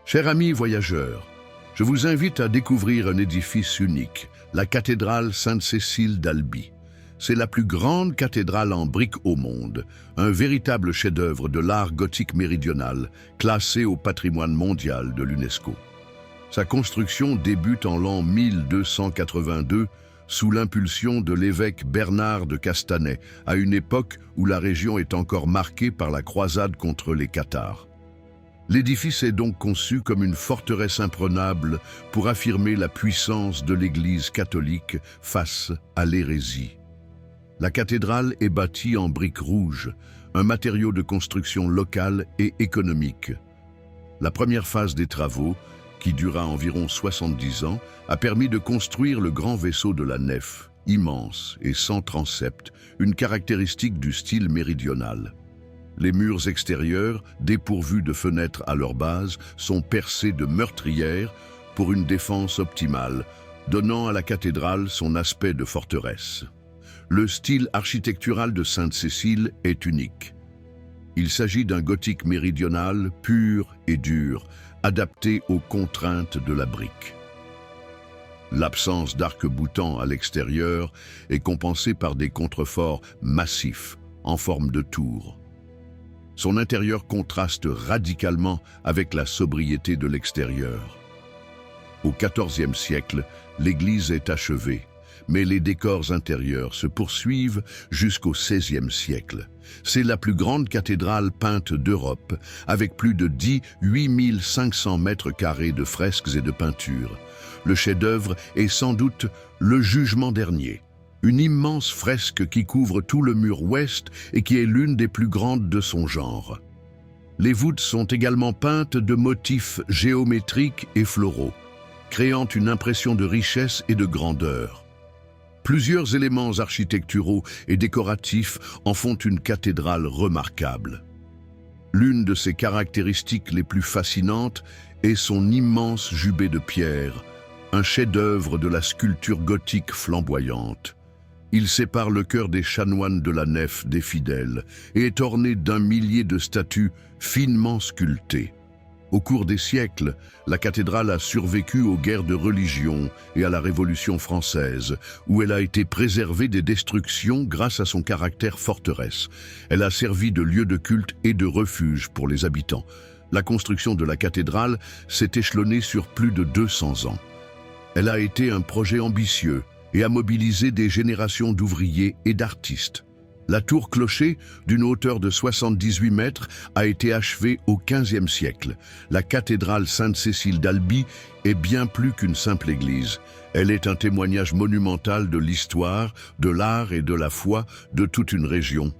Chers amis voyageurs, je vous invite à découvrir un édifice unique, la cathédrale Sainte-Cécile d'Albi. C'est la plus grande cathédrale en briques au monde, un véritable chef-d'œuvre de l'art gothique méridional, classé au patrimoine mondial de l'UNESCO. Sa construction débute en l'an 1282 sous l'impulsion de l'évêque Bernard de Castanet, à une époque où la région est encore marquée par la croisade contre les Cathares. L'édifice est donc conçu comme une forteresse imprenable pour affirmer la puissance de l'Église catholique face à l'hérésie. La cathédrale est bâtie en briques rouges, un matériau de construction local et économique. La première phase des travaux, qui dura environ 70 ans, a permis de construire le grand vaisseau de la nef, immense et sans transept, une caractéristique du style méridional. Les murs extérieurs, dépourvus de fenêtres à leur base, sont percés de meurtrières pour une défense optimale, donnant à la cathédrale son aspect de forteresse. Le style architectural de Sainte-Cécile est unique. Il s'agit d'un gothique méridional pur et dur, adapté aux contraintes de la brique. L'absence d'arc-boutant à l'extérieur est compensée par des contreforts massifs en forme de tour. Son intérieur contraste radicalement avec la sobriété de l'extérieur. Au XIVe siècle, l'église est achevée, mais les décors intérieurs se poursuivent jusqu'au XVIe siècle. C'est la plus grande cathédrale peinte d'Europe, avec plus de 8 500 mètres carrés de fresques et de peintures. Le chef-d'œuvre est sans doute le Jugement dernier, une immense fresque qui couvre tout le mur ouest et qui est l'une des plus grandes de son genre. Les voûtes sont également peintes de motifs géométriques et floraux, créant une impression de richesse et de grandeur. Plusieurs éléments architecturaux et décoratifs en font une cathédrale remarquable. L'une de ses caractéristiques les plus fascinantes est son immense jubé de pierre, un chef-d'œuvre de la sculpture gothique flamboyante. Il sépare le chœur des chanoines de la nef des fidèles et est orné d'un millier de statues finement sculptées. Au cours des siècles, la cathédrale a survécu aux guerres de religion et à la Révolution française, où elle a été préservée des destructions grâce à son caractère forteresse. Elle a servi de lieu de culte et de refuge pour les habitants. La construction de la cathédrale s'est échelonnée sur plus de 200 ans. Elle a été un projet ambitieux et a mobilisé des générations d'ouvriers et d'artistes. La tour-clocher, d'une hauteur de 78 mètres, a été achevée au XVe siècle. La cathédrale Sainte-Cécile d'Albi est bien plus qu'une simple église. Elle est un témoignage monumental de l'histoire, de l'art et de la foi de toute une région.